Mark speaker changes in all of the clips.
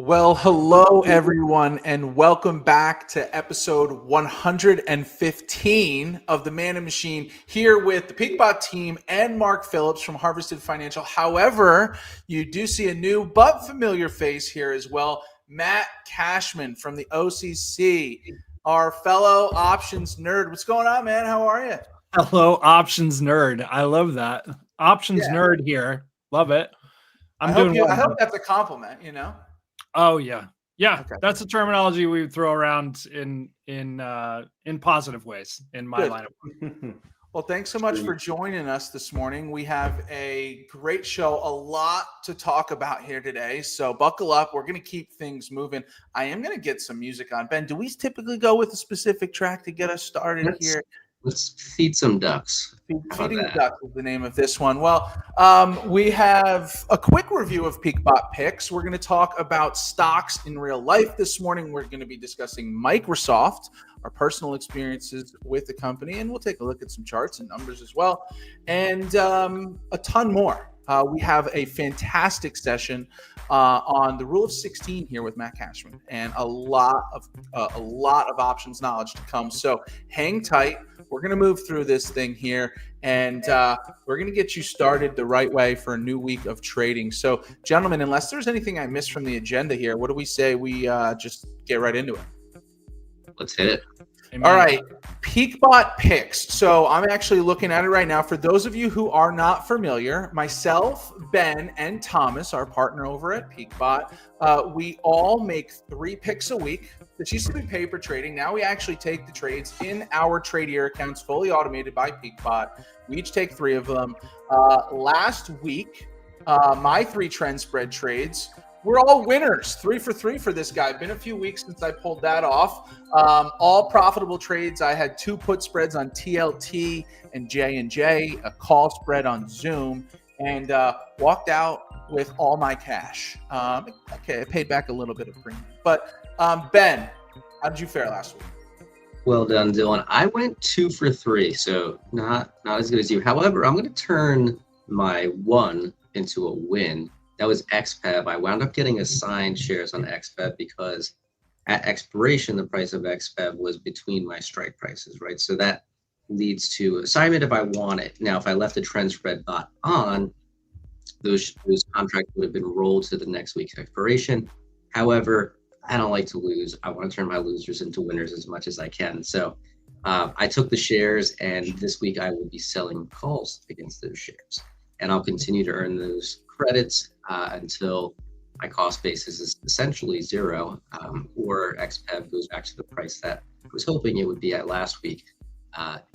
Speaker 1: Well, hello everyone, and welcome back to episode 115 of the Man and Machine, here with the PeakBot team and Mark Phillips from Harvested Financial. However, you do see a new but familiar face here as well, Matt Cashman from the OCC, our fellow options nerd. What's going on, man? How are you?
Speaker 2: Hello, options nerd. I love that. Options nerd here. Love it.
Speaker 1: I hope that's a compliment, you know?
Speaker 2: Oh yeah. Yeah.
Speaker 1: Okay.
Speaker 2: That's a terminology we throw around in positive ways in my line of work.
Speaker 1: Well, thanks so much for joining us this morning. We have a great show, a lot to talk about here today. So buckle up. We're going to keep things moving. I am going to get some music on. Ben, do we typically go with a specific track to get us started here?
Speaker 3: Let's feed some ducks.
Speaker 1: Feeding the ducks is the name of this one. Well, we have a quick review of PeakBot picks. We're going to talk about stocks in real life this morning. We're going to be discussing Microsoft, our personal experiences with the company, and we'll take a look at some charts and numbers as well, and a ton more. We have a fantastic session on the Rule of 16 here with Matt Cashman, and a lot of options knowledge to come. So hang tight. We're going to move through this thing here, and we're going to get you started the right way for a new week of trading. So, gentlemen, unless there's anything I missed from the agenda here, what do we say we just get right into it?
Speaker 3: Let's hit it.
Speaker 2: Amen.
Speaker 1: All right, PeakBot picks. So I'm actually looking at it right now. For those of you who are not familiar, myself, Ben, and Thomas, our partner over at PeakBot, we all make 3 picks a week. This used to be paper trading. Now we actually take the trades in our Tradier accounts, fully automated by PeakBot. We each take 3 of them. Last week, my 3 trend spread trades, we're all winners. 3 for 3 for this guy. Been a few weeks since I pulled that off. All profitable trades. I had 2 put spreads on TLT and J&J, a call spread on Zoom, and walked out with all my cash. Okay, I paid back a little bit of premium. But Ben, how did you fare last week?
Speaker 3: Well done, Dillon. I went 2 for 3, so not as good as you. However, I'm going to turn my 1 into a win. That was XPEV. I wound up getting assigned shares on XPEV because at expiration, the price of XPEV was between my strike prices, right? So that leads to assignment if I want it. Now, if I left the trend spread bot on, those contracts would have been rolled to the next week's expiration. However, I don't like to lose. I want to turn my losers into winners as much as I can. So I took the shares, and this week I will be selling calls against those shares. And I'll continue to earn those credits until my cost basis is essentially 0, or XPEV goes back to the price that I was hoping it would be at last week,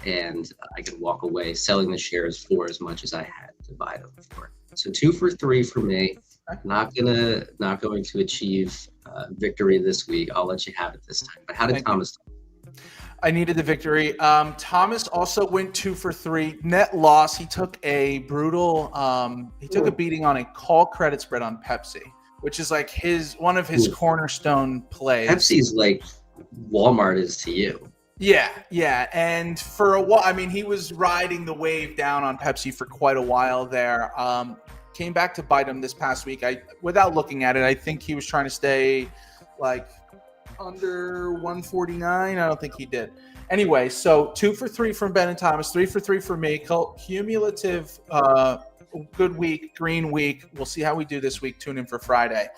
Speaker 3: and I can walk away selling the shares for as much as I had to buy them for. So 2 for 3 for me. Not going to achieve victory this week. I'll let you have it this time. But how did Thomas do?
Speaker 1: I needed the victory. Thomas also went 2 for 3. Net loss. He took a brutal. He took a beating on a call credit spread on Pepsi, which is like one of his cornerstone plays.
Speaker 3: Pepsi's like Walmart is to you.
Speaker 1: Yeah. And for a while, I mean, he was riding the wave down on Pepsi for quite a while there. Came back to bite him this past week. Without looking at it, I think he was trying to stay like under 149. I don't think he did. Anyway, so 2 for 3 from Ben and Thomas, 3 for 3 for me. Cumulative good week, green week. We'll see how we do this week. Tune in for Friday.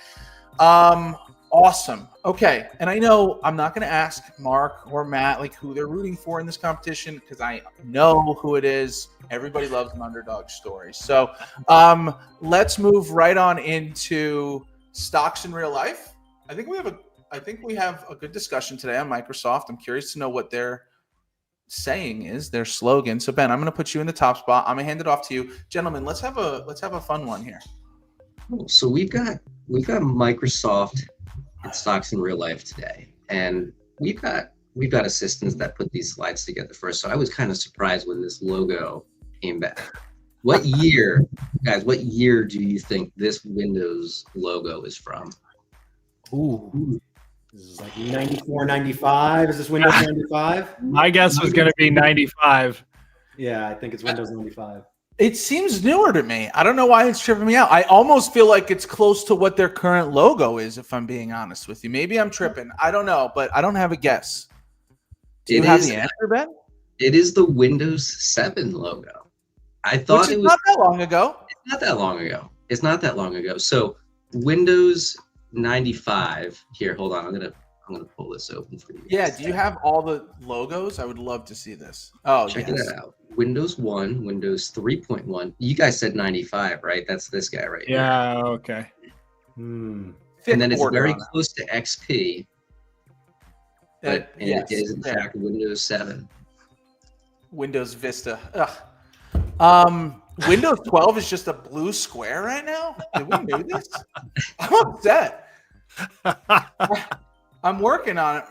Speaker 1: Awesome. Okay. And I know I'm not going to ask Mark or Matt like who they're rooting for in this competition, because I know who it is. Everybody loves an underdog story. So let's move right on into stocks in real life. I think we have a good discussion today on Microsoft. I'm curious to know what their saying is, their slogan. So Ben, I'm going to put you in the top spot. I'm going to hand it off to you, gentlemen. Let's have a fun one here.
Speaker 3: So we've got Microsoft and stocks in real life today, and we've got assistants that put these slides together first. So I was kind of surprised when this logo came back. What year, guys? What year do you think this Windows logo is from?
Speaker 4: Ooh. This is like 94, 95. Is this Windows 95?
Speaker 2: My guess was going to be 95.
Speaker 4: Yeah, I think it's Windows 95.
Speaker 1: It seems newer to me. I don't know why it's tripping me out. I almost feel like it's close to what their current logo is, if I'm being honest with you. Maybe I'm tripping. I don't know, but I don't have a guess. Do you have the answer, Ben?
Speaker 3: It is the Windows 7 logo. I thought
Speaker 1: Which is
Speaker 3: it was
Speaker 1: not that long ago.
Speaker 3: It's not that long ago. It's not that long ago. So Windows 95. Here, hold on. I'm gonna pull this open for you.
Speaker 1: Yeah. Do you have all the logos? I would love to see this. Oh,
Speaker 3: Check
Speaker 1: yes.
Speaker 3: it out. Windows 1, Windows 3.1. You guys said 95, right? That's this guy right here.
Speaker 2: Yeah. Okay.
Speaker 3: And then it's very close to XP. But
Speaker 1: yes,
Speaker 3: it is in fact Windows 7.
Speaker 1: Windows Vista. Ugh. Windows 12 is just a blue square right now. Did we do this? I'm upset. I'm working on it.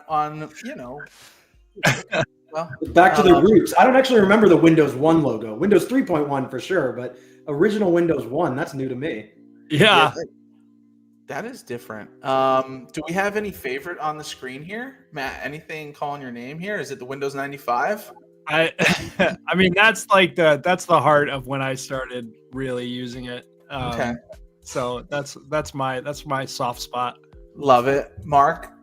Speaker 1: Well,
Speaker 4: Back to the roots. I don't actually remember the Windows 1 logo. Windows 3.1 for sure, but original Windows 1, that's new to me.
Speaker 2: Yeah.
Speaker 1: That is different. Do we have any favorite on the screen here? Matt, anything calling your name here? Is it the Windows 95?
Speaker 2: I mean, that's the heart of when I started really using it.
Speaker 1: Okay.
Speaker 2: So that's my soft spot.
Speaker 1: Love it. Mark?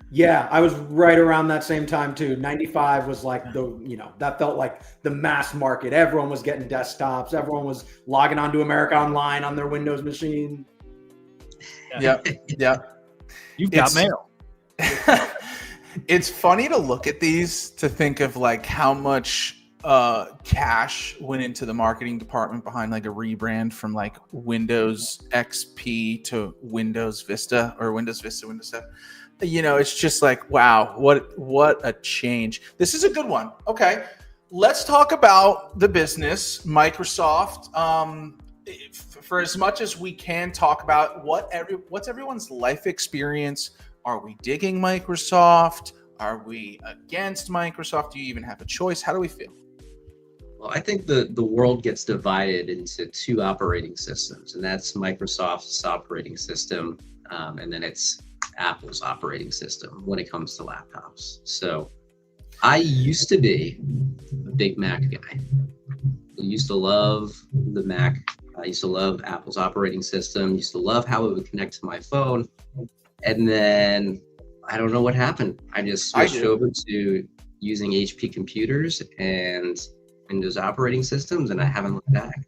Speaker 4: Yeah, I was right around that same time too. 95 was like that felt like the mass market. Everyone was getting desktops. Everyone was logging on to America Online on their Windows machine.
Speaker 1: Yep.
Speaker 2: You've got mail.
Speaker 1: It's funny to look at these to think of like how much cash went into the marketing department behind like a rebrand from like Windows XP to Windows Vista or Windows Vista, Windows 7. It's just like, wow, what a change. This is a good one. Okay. Let's talk about the business, Microsoft. For as much as we can talk about what's everyone's life experience. Are we digging Microsoft? Are we against Microsoft? Do you even have a choice? How do we feel?
Speaker 3: Well, I think the world gets divided into two operating systems, and that's Microsoft's operating system, and then it's Apple's operating system when it comes to laptops. So I used to be a big Mac guy. I used to love the Mac. I used to love Apple's operating system. Used to love how it would connect to my phone. And then I don't know what happened. I just switched over to using HP computers and Windows operating systems, and I haven't looked back.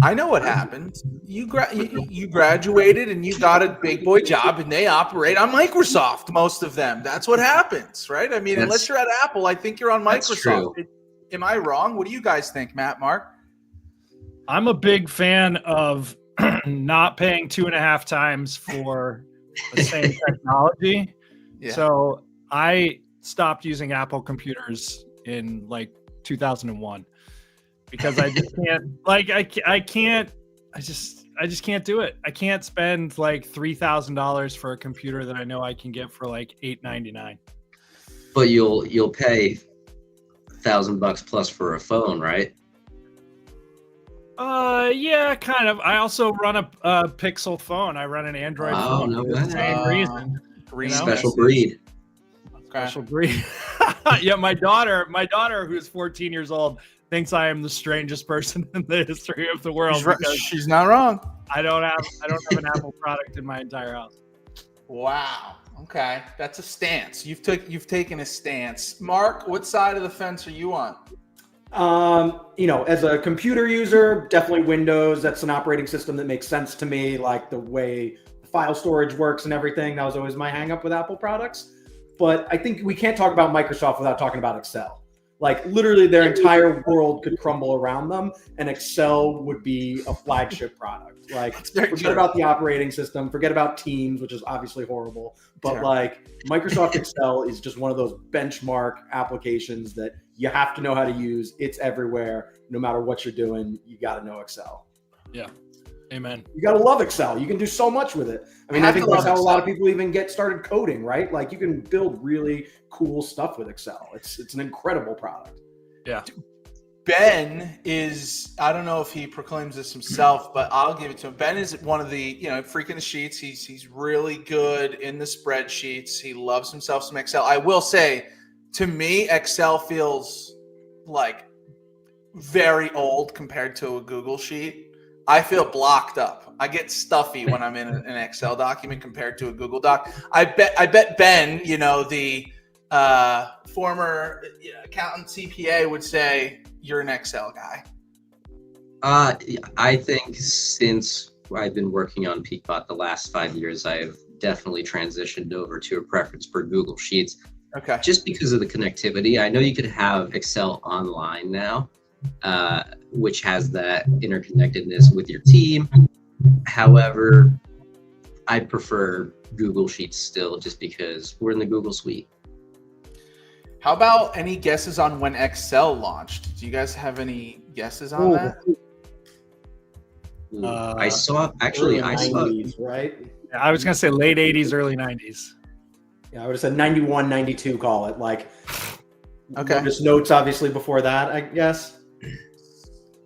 Speaker 1: I know what happened. You graduated and you got a big boy job, and they operate on Microsoft, most of them. That's what happens, right? I mean, unless you're at Apple, I think you're on Microsoft. Am I wrong? What do you guys think, Matt, Mark?
Speaker 2: I'm a big fan of not paying 2.5 times for the same technology.
Speaker 1: Yeah.
Speaker 2: So I stopped using Apple computers in like 2001 because I just can't I just can't do it. I can't spend like $3,000 for a computer that I know I can get for like $899.
Speaker 3: But you'll pay $1,000 plus for a phone, right?
Speaker 2: Yeah, kind of. I also run a Pixel phone. I run an Android phone for the same reason.
Speaker 3: Special breed.
Speaker 2: Special breed. Yeah, my daughter, who's 14 years old, thinks I am the strangest person in the history of the world.
Speaker 1: She's not wrong.
Speaker 2: I don't have an Apple product in my entire house.
Speaker 1: Wow. Okay, that's a stance. You've taken a stance. Mark, what side of the fence are you on?
Speaker 4: As a computer user, definitely Windows. That's an operating system that makes sense to me, like the way file storage works and everything. That was always my hang up with Apple products. But I think we can't talk about Microsoft without talking about Excel. Like literally their entire world could crumble around them and Excel would be a flagship product. Like forget about the operating system, forget about Teams, which is obviously horrible. But like Microsoft Excel is just one of those benchmark applications that you have to know how to use. It's everywhere. No matter what you're doing, you got to know Excel.
Speaker 2: Yeah. Amen.
Speaker 4: You got to love Excel. You can do so much with it. I mean, I think that's how a lot of people even get started coding, right? Like you can build really cool stuff with Excel. It's an incredible product.
Speaker 2: Yeah.
Speaker 1: Ben is, I don't know if he proclaims this himself, but I'll give it to him. Ben is one of the, freaking the sheets. He's really good in the spreadsheets. He loves himself some Excel. I will say, to me, Excel feels like very old compared to a Google sheet. I feel blocked up. I get stuffy when I'm in an Excel document compared to a Google Doc. I bet Ben, the former accountant CPA, would say you're an Excel guy.
Speaker 3: I think since I've been working on PeakBot the last 5 years, I've definitely transitioned over to a preference for Google Sheets.
Speaker 1: Okay.
Speaker 3: Just because of the connectivity. I know you could have Excel online now, which has that interconnectedness with your team. However, I prefer Google Sheets still, just because we're in the Google suite.
Speaker 1: How about any guesses on when Excel launched? Do you guys have any guesses on that?
Speaker 3: I saw,
Speaker 4: Early 90s, right?
Speaker 2: I was gonna say late 80s, early 90s.
Speaker 4: Yeah, I would have said 91, 92, call it. Like,
Speaker 1: Okay.
Speaker 4: just notes, obviously, before that, I guess.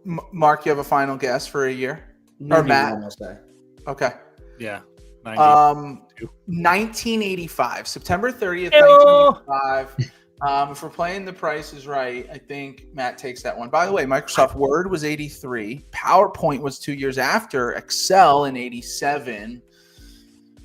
Speaker 1: Mark, you have a final guess for a year?
Speaker 4: 91,
Speaker 1: Matt?
Speaker 4: I'll say.
Speaker 1: Okay.
Speaker 2: Yeah.
Speaker 1: 1985, September 30th,
Speaker 2: Ew.
Speaker 1: 1985. If we're playing The Price is Right, I think Matt takes that one. By the way, Microsoft Word was 83. PowerPoint was 2 years after. Excel in 87.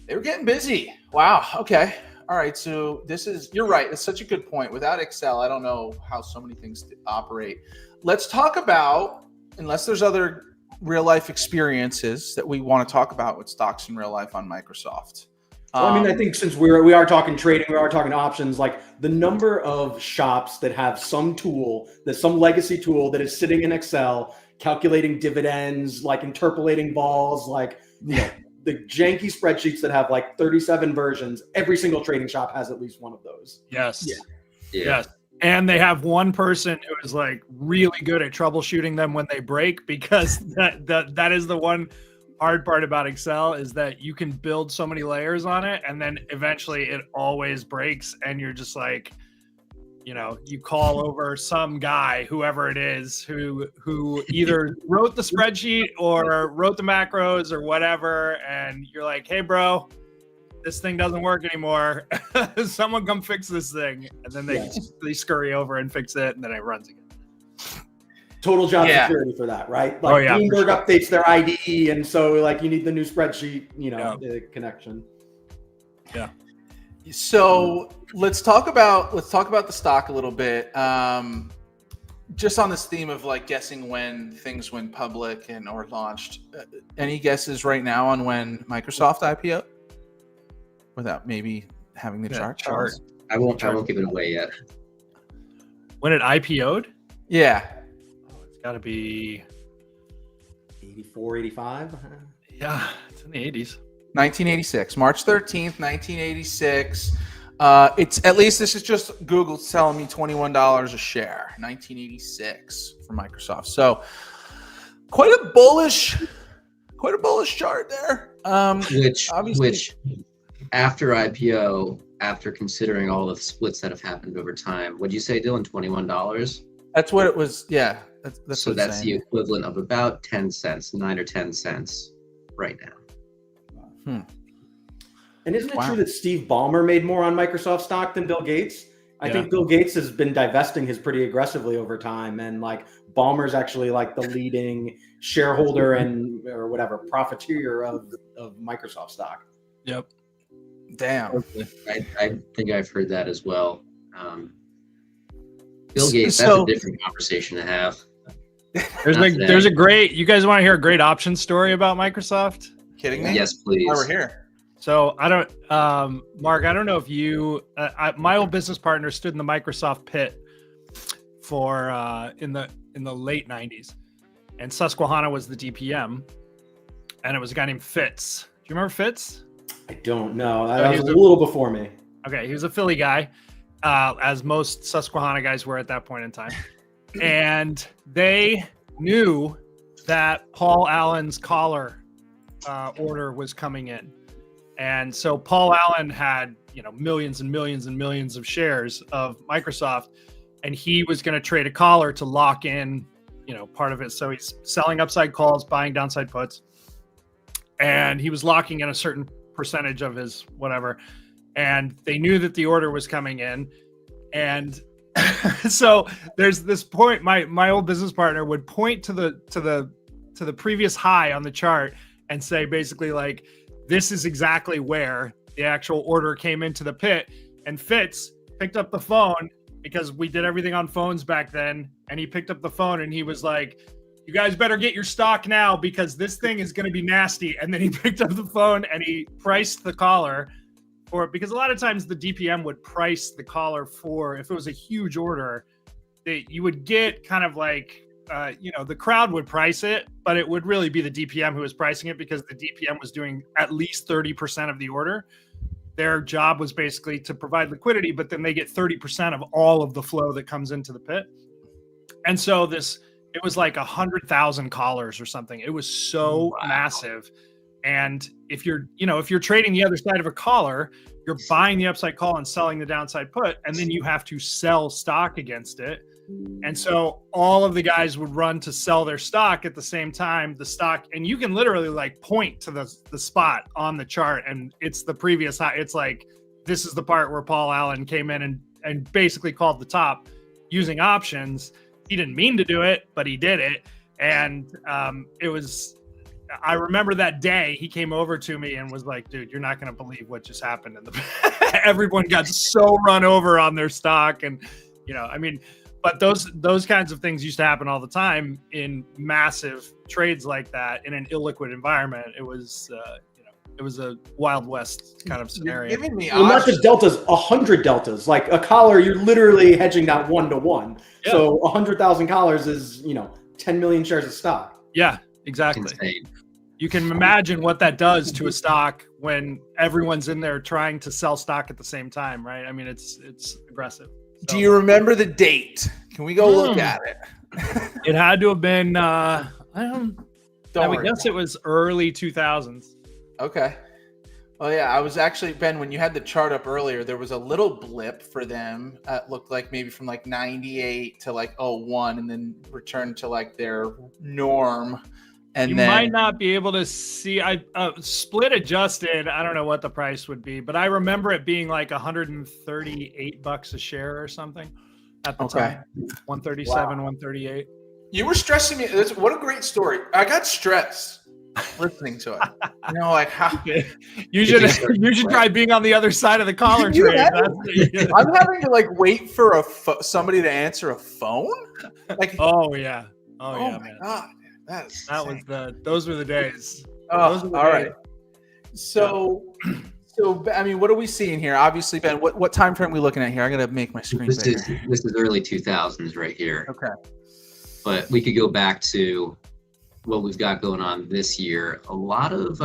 Speaker 1: They were getting busy. Wow. Okay. All right. So you're right. It's such a good point. Without Excel, I don't know how so many things operate. Let's talk about, unless there's other real life experiences that we want to talk about with stocks in real life on Microsoft.
Speaker 4: Well, I think since we are talking trading, we are talking options, like the number of shops that have some legacy tool that is sitting in Excel, calculating dividends, like interpolating balls, like, the janky spreadsheets that have like 37 versions. Every single trading shop has at least one of those.
Speaker 2: Yes.
Speaker 3: Yeah.
Speaker 2: Yes. And they have one person who is like really good at troubleshooting them when they break, because that is the one hard part about Excel, is that you can build so many layers on it, and then eventually it always breaks, and you're just like, you call over some guy, whoever it is, who either wrote the spreadsheet or wrote the macros or whatever, and you're like, hey bro, this thing doesn't work anymore. Someone come fix this thing. And then they scurry over and fix it, and then it runs again.
Speaker 4: Total job security for that, right? Like Bloomberg updates their ID, and so like you need the new spreadsheet, the connection.
Speaker 2: Yeah.
Speaker 1: So let's talk about the stock a little bit. Just on this theme of like guessing when things went public or launched. Any guesses right now on when Microsoft IPO? Without maybe having the chart.
Speaker 3: I won't give it away yet.
Speaker 2: When it IPO'd?
Speaker 1: Yeah.
Speaker 2: It's got to be
Speaker 4: 84, 85.
Speaker 2: Yeah, it's in the 80s.
Speaker 1: 1986, March 13th, 1986. It's at least this is just Google telling me $21 a share. 1986 for Microsoft. So quite a bullish chart there.
Speaker 3: Which after IPO, after considering all the splits that have happened over time, would you say, Dillon, $21?
Speaker 1: That's what it was. Yeah, that's
Speaker 3: so
Speaker 1: what
Speaker 3: that's
Speaker 1: saying.
Speaker 3: The equivalent of about 10 cents, 9 or 10 cents right now.
Speaker 4: And isn't it true that Steve Ballmer made more on Microsoft stock than Bill Gates? I think Bill Gates has been divesting his pretty aggressively over time, and like Ballmer's actually like the leading shareholder or whatever profiteer of Microsoft stock.
Speaker 2: Yep.
Speaker 1: Damn.
Speaker 3: I think I've heard that as well. Bill Gates, that's a different conversation to have.
Speaker 2: There's a great, you guys want to hear a great option story about Microsoft?
Speaker 1: Kidding me?
Speaker 3: Yes, please.
Speaker 1: Why we're here.
Speaker 2: So I don't, Mark, I don't know if you, my old business partner stood in the Microsoft pit for in the late 90s, and Susquehanna was the DPM, and it was a guy named Fitz. Do you remember Fitz?
Speaker 4: I don't know. That was a little before me.
Speaker 2: Okay, he was a Philly guy, as most Susquehanna guys were at that point in time, and they knew that Paul Allen's collar order was coming in. And so Paul Allen had, millions and millions and millions of shares of Microsoft, and he was going to trade a collar to lock in, part of it. So he's selling upside calls, buying downside puts, and he was locking in a certain percentage of his whatever. And they knew that the order was coming in, and So there's this point. My old business partner would point to the previous high on the chart and say basically like, this is exactly where the actual order came into the pit. And Fitz picked up the phone because we did everything on phones back then. And he picked up the phone and he was like, you guys better get your stock now because this thing is going to be nasty. And then he picked up the phone and he priced the collar for it, because a lot of times the DPM would price the collar for, if it was a huge order, that you would get kind of like, the crowd would price it, but it would really be the DPM who was pricing it, because the DPM was doing at least 30% of the order. Their job was basically to provide liquidity, but then they get 30% of all of the flow that comes into the pit. And so it was like 100,000 collars or something. It was so massive. And if you're trading the other side of a collar, you're buying the upside call and selling the downside put, and then you have to sell stock against it. And so all of the guys would run to sell their stock at the same time, the stock, and you can literally like point to the spot on the chart, and it's the previous high. It's like, this is the part where Paul Allen came in and basically called the top using options. He didn't mean to do it, but he did it. And I remember that day he came over to me and was like, dude, you're not going to believe what just happened. Everyone got so run over on their stock. And, but those kinds of things used to happen all the time in massive trades like that in an illiquid environment. It was a Wild West kind of scenario.
Speaker 1: You're giving me
Speaker 4: not just deltas, 100 deltas. Like a collar, you're literally hedging that 1-to-1. Yeah. So 100,000 collars is 10 million shares of stock.
Speaker 2: Yeah, exactly. You can imagine what that does to a stock when everyone's in there trying to sell stock at the same time, right? I mean, it's aggressive. So,
Speaker 1: do you remember the date? Can we go look at it?
Speaker 2: It had to have been, I would guess it was early 2000s.
Speaker 1: Okay. Oh yeah, I was actually, Ben, when you had the chart up earlier, there was a little blip for them. It looked like maybe from like 98 to like 01, and then returned to like their norm. And
Speaker 2: you might not be able to see. I split adjusted. I don't know what the price would be, but I remember it being like $138 a share or something at the time. 137, wow. 138.
Speaker 1: You were stressing me. What a great story. I got stressed listening to it. Like how
Speaker 2: you should try being on the other side of the collar trade.
Speaker 1: I'm having to like wait for somebody to answer a phone. Like,
Speaker 2: oh yeah,
Speaker 1: my
Speaker 2: man.
Speaker 1: God.
Speaker 2: Those were the days.
Speaker 1: Oh, all right. So I mean, what are we seeing here? Obviously, Ben, what time frame are we looking at here? I gotta make my screen bigger.
Speaker 3: This is early 2000s right here.
Speaker 1: Okay.
Speaker 3: But we could go back to what we've got going on this year. A lot of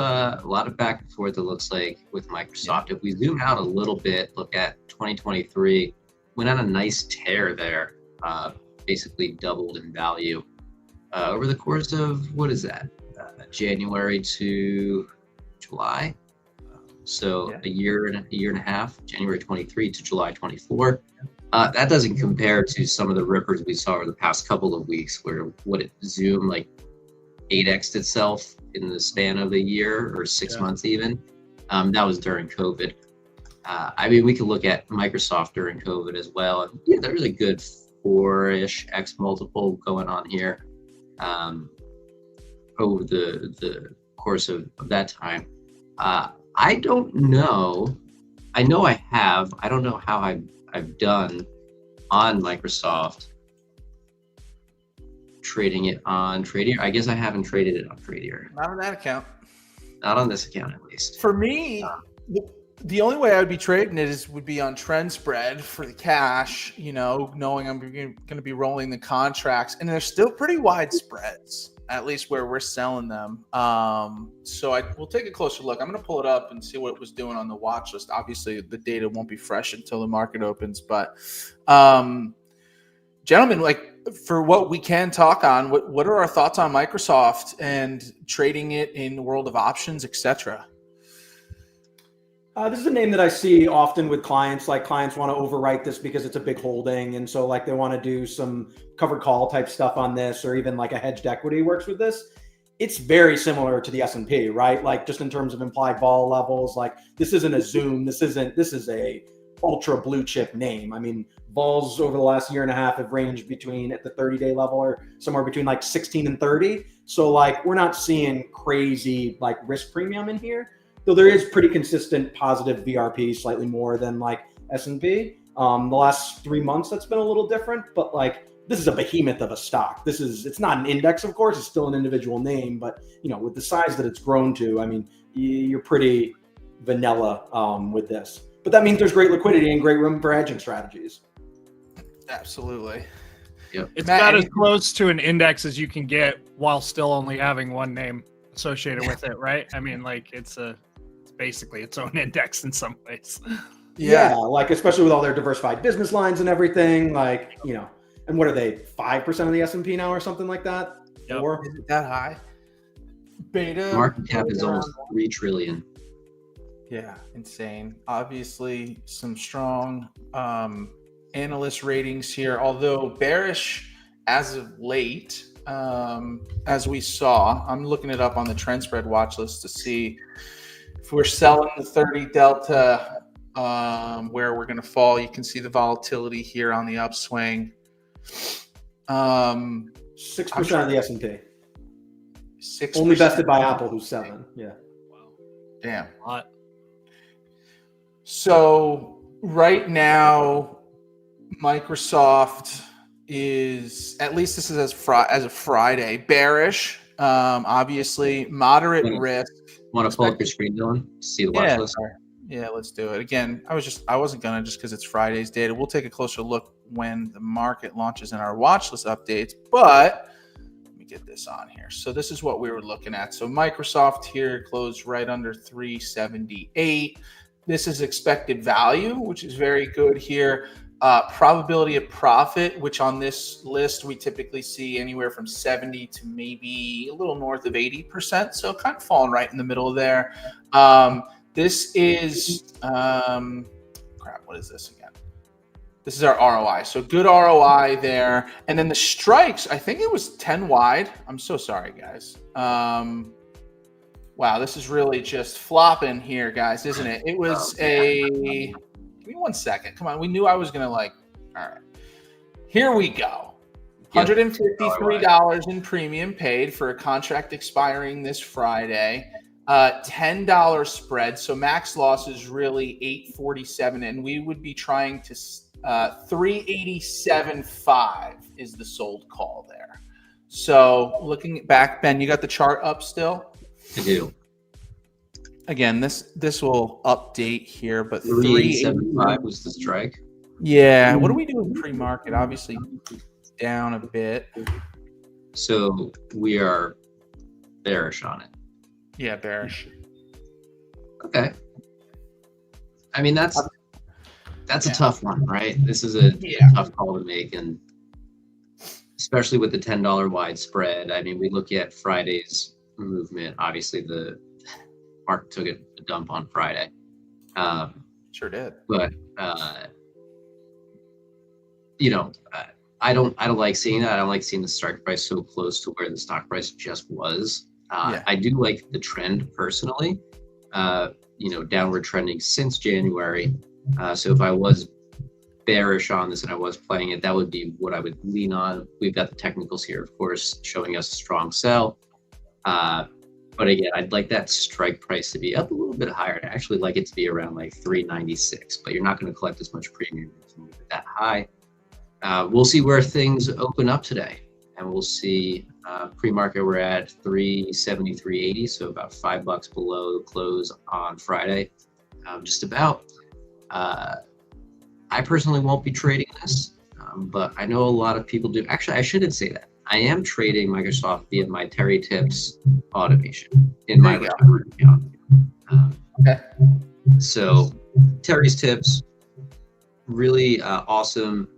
Speaker 3: back and forth, it looks like, with Microsoft. If we zoom out a little bit, look at 2023, went on a nice tear there, basically doubled in value. Over the course of, what is that, January to July? A year and a half, January 23 to July 24. That doesn't compare to some of the rippers we saw over the past couple of weeks, where it zoomed like 8x'd itself in the span of a year or 6 months even. That was during COVID. I mean, we could look at Microsoft during COVID as well. And yeah, there was a good 4-ish X multiple going on here. Over the course of that time. I don't know. I know I have. I don't know how I've done on Microsoft trading it on Tradier. I guess I haven't traded it on Tradier.
Speaker 1: Not on that account.
Speaker 3: Not on this account, at least.
Speaker 1: For me, the only way I would be trading it would be on trend spread for the cash, knowing I'm going to be rolling the contracts, and they're still pretty wide spreads, at least where we're selling them. So we'll take a closer look. I'm going to pull it up and see what it was doing on the watch list. Obviously, the data won't be fresh until the market opens, but gentlemen, like, for what we can talk on, what are our thoughts on Microsoft and trading it in the world of options, etc.?
Speaker 4: This is a name that I see often with clients. Like, clients want to overwrite this because it's a big holding, and so like they want to do some covered call type stuff on this, or even like a hedged equity works with this. It's very similar to the S&P, right? Like, just in terms of implied vol levels. Like, this isn't a zoom. This is a ultra blue chip name. I mean, vols over the last year and a half have ranged between at the 30-day level or somewhere between like 16 and 30. So like we're not seeing crazy like risk premium in here, though there is pretty consistent positive VRP, slightly more than like S&P. The last 3 months that's been a little different, but like this is a behemoth of a stock. It's not an index, of course, it's still an individual name, but you know, with the size that it's grown to, I mean, you're pretty vanilla with this. But that means there's great liquidity and great room for hedging strategies.
Speaker 1: Absolutely.
Speaker 3: Yep.
Speaker 2: It's about as close to an index as you can get while still only having one name associated with it, right? I mean, like it's basically its own index in some ways.
Speaker 4: Yeah, like especially with all their diversified business lines and everything, like, you know, and what are they, 5% of the S&P now or something like that?
Speaker 2: Yep.
Speaker 4: Or
Speaker 1: Is it that high? Beta
Speaker 3: Market cap is almost 3 trillion.
Speaker 1: Yeah, insane. Obviously, some strong analyst ratings here, although bearish as of late, as we saw. I'm looking it up on the trend spread watch list to see if we're selling the 30 delta, where we're going to fall. You can see the volatility here on the upswing.
Speaker 4: 6% of the S&P.
Speaker 1: 6%.
Speaker 4: Only bested by Apple, who's 7. Yeah.
Speaker 2: Wow.
Speaker 1: Damn.
Speaker 2: A lot.
Speaker 1: So right now, Microsoft is, at least this is as a Friday, bearish. Obviously, moderate risk.
Speaker 3: Want to pull up your screen, Dillon? See the watch list?
Speaker 1: Yeah, let's do it. Again, I wasn't gonna, just because it's Friday's data. We'll take a closer look when the market launches in our watch list updates. But let me get this on here. So this is what we were looking at. So Microsoft here closed right under 378. This is expected value, which is very good here. Probability of profit, which on this list we typically see anywhere from 70 to maybe a little north of 80%. So kind of falling right in the middle there. This is, what is this again? This is our ROI. So good ROI there. And then the strikes, I think it was 10 wide. I'm so sorry, guys. Wow, this is really just flopping here, guys, isn't it? It was give me 1 second. Come on. We knew I was going to all right. Here we go. $153 in premium paid for a contract expiring this Friday. $10 spread. So max loss is really $847. And we would be trying to, 387.5 is the sold call there. So looking back, Ben, you got the chart up still?
Speaker 3: I do.
Speaker 1: Again, this will update here, but
Speaker 3: 385 was the strike.
Speaker 1: Yeah. What do we do in pre-market? Obviously down a bit.
Speaker 3: So we are bearish on it.
Speaker 1: Yeah, bearish.
Speaker 3: Okay. I mean, that's a tough one, right? This is a tough call to make, and especially with the $10 wide spread. I mean, we look at Friday's movement. Obviously, the market took a dump on Friday.
Speaker 1: Sure did.
Speaker 3: But I don't like seeing that. I don't like seeing the strike price so close to where the stock price just was. I do like the trend personally. Downward trending since January. So if I was bearish on this and I was playing it, that would be what I would lean on. We've got the technicals here, of course, showing us a strong sell. But again, I'd like that strike price to be up a little bit higher. I'd actually like it to be around like 396, but you're not going to collect as much premium if you move it that high. We'll see where things open up today, and we'll see pre-market we're at 373.80, so about $5 below the close on Friday. Just about. I personally won't be trading this, but I know a lot of people do. Actually, I shouldn't say that. I am trading Microsoft via my Terry Tips automation in my retirement account.
Speaker 1: Okay.
Speaker 3: So Terry's Tips, really awesome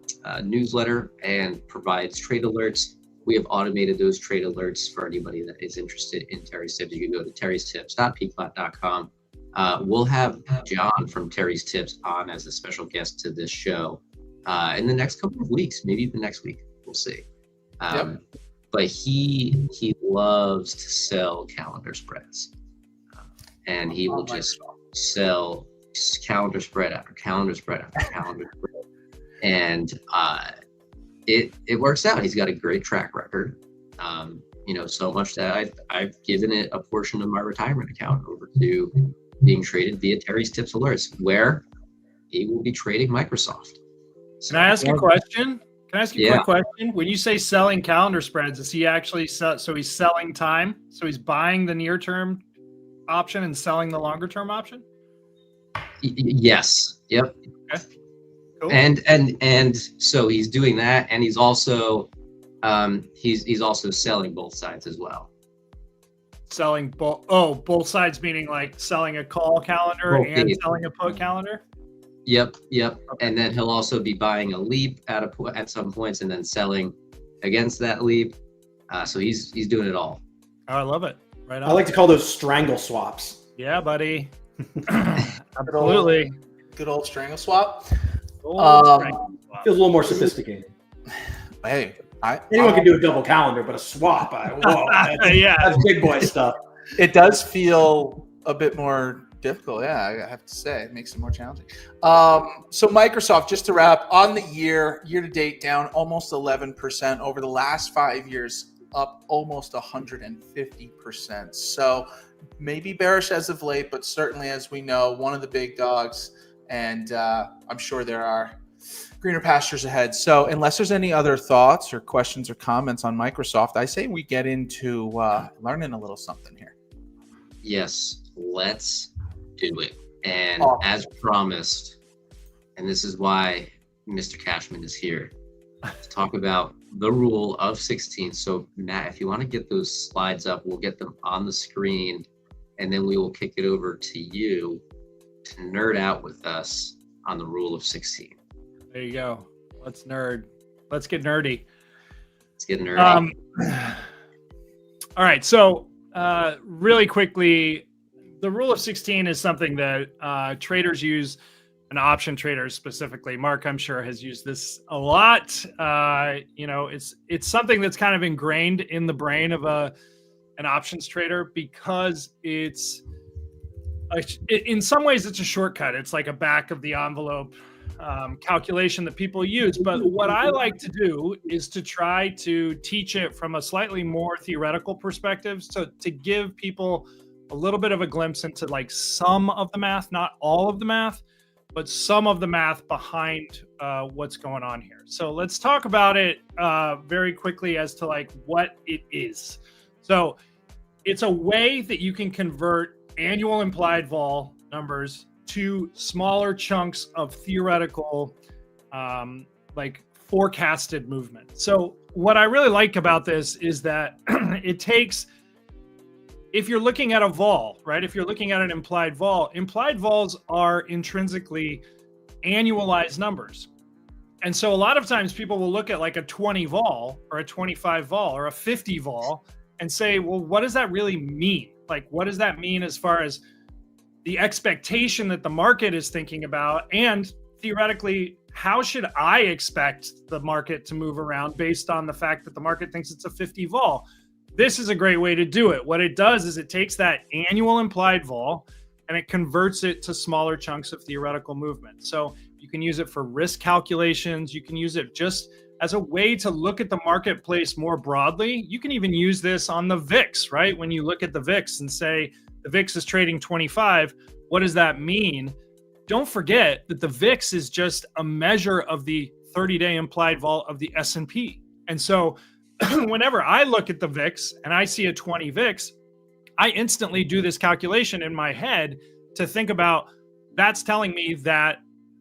Speaker 3: newsletter, and provides trade alerts. We have automated those trade alerts for anybody that is interested in Terry's Tips. You can go to terrystips.peakbot.com. We'll have John from Terry's Tips on as a special guest to this show in the next couple of weeks, maybe even next week. We'll see. But he loves to sell calendar spreads, and he will just sell calendar spread after calendar spread after calendar spread. And it works out. He's got a great track record. So much that I've given it a portion of my retirement account over to being traded via Terry's Tips Alerts, where he will be trading Microsoft.
Speaker 2: Can I ask a question? Can I ask you a quick question? When you say selling calendar spreads, is he actually so he's selling time? So he's buying the near-term option and selling the longer-term option?
Speaker 3: Yes. Yep.
Speaker 2: Okay. Cool.
Speaker 3: And so he's doing that, and he's also he's also selling both sides as well.
Speaker 2: Selling both sides, meaning like selling a call calendar and selling a put calendar.
Speaker 3: Yep. Okay. And then he'll also be buying a leap at some points, and then selling against that leap. So he's doing it all.
Speaker 2: Oh, I love it. Right on.
Speaker 4: I like to call those strangle swaps.
Speaker 2: Yeah, buddy. Absolutely.
Speaker 1: Good old strangle swap.
Speaker 4: Feels a little more sophisticated.
Speaker 1: Hey,
Speaker 4: anyone can do a double calendar, but a swap, that's big boy stuff.
Speaker 1: It does feel a bit more difficult. Yeah, I have to say, it makes it more challenging. So Microsoft, just to wrap, on the year to date, down almost 11%. Over the last 5 years, up almost 150%. So maybe bearish as of late, but certainly, as we know, one of the big dogs. And I'm sure there are greener pastures ahead. So unless there's any other thoughts or questions or comments on Microsoft, I say we get into learning a little something here.
Speaker 3: Yes, let's do it. And as promised, and this is why Mr. Cashman is here, to talk about the rule of 16. So Matt, if you want to get those slides up, we'll get them on the screen, and then we will kick it over to you to nerd out with us on the rule of 16.
Speaker 2: There you go. Let's nerd. Let's get nerdy.
Speaker 3: Let's get nerdy.
Speaker 2: All right. So really quickly, the rule of 16 is something that traders use, and option traders specifically. Mark, I'm sure, has used this a lot. It's something that's kind of ingrained in the brain of an options trader, because in some ways it's a shortcut. It's like a back of the envelope calculation that people use. But what I like to do is to try to teach it from a slightly more theoretical perspective, so to give people a little bit of a glimpse into like some of the math, not all of the math, but some of the math behind what's going on here. So let's talk about it very quickly as to like what it is. So it's a way that you can convert annual implied vol numbers to smaller chunks of theoretical, like forecasted movement. So what I really like about this is that it takes, if you're looking at a vol, right? If you're looking at an implied vols are intrinsically annualized numbers. And so a lot of times people will look at like a 20 vol or a 25 vol or a 50 vol and say, well, what does that really mean? Like, what does that mean as far as the expectation that the market is thinking about? And theoretically, how should I expect the market to move around based on the fact that the market thinks it's a 50 vol? This is a great way to do it. What it does is it takes that annual implied vol and it converts it to smaller chunks of theoretical movement. So you can use it for risk calculations. You can use it just as a way to look at the marketplace more broadly. You can even use this on the VIX, right? When you look at the VIX and say the VIX is trading 25, what does that mean? Don't forget that the VIX is just a measure of the 30-day implied vol of the S&P. And so whenever I look at the VIX and I see a 20 VIX, I instantly do this calculation in my head to think about, that's telling me that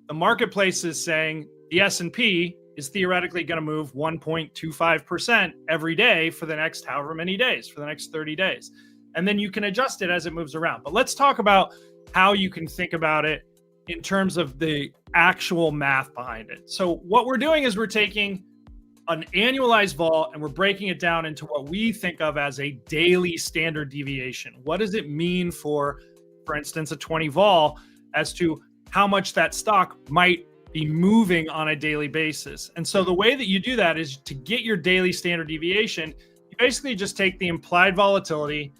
Speaker 2: the marketplace is saying the S&P is theoretically going to move 1.25% every day for the next however many days, for the next 30 days. And then you can adjust it as it moves around. But let's talk about how you can think about it in terms of the actual math behind it. So what we're doing is we're taking an annualized vol and we're breaking it down into what we think of as a daily standard deviation. What does it mean for instance, a 20 vol as to how much that stock might be moving on a daily basis? And so the way that you do that is to get your daily standard deviation, you basically just take the implied volatility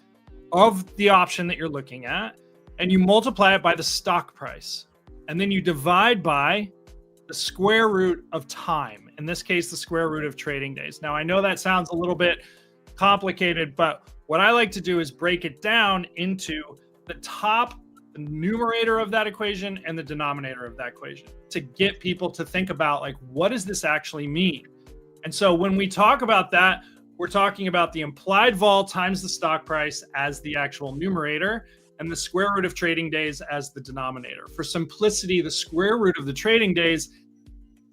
Speaker 2: of the option that you're looking at, and you multiply it by the stock price. And then you divide by the square root of time. In this case, the square root of trading days. Now, I know that sounds a little bit complicated, but what I like to do is break it down into the numerator of that equation and the denominator of that equation to get people to think about, like, what does this actually mean? And so when we talk about that, we're talking about the implied vol times the stock price as the actual numerator and the square root of trading days as the denominator. For simplicity, the square root of the trading days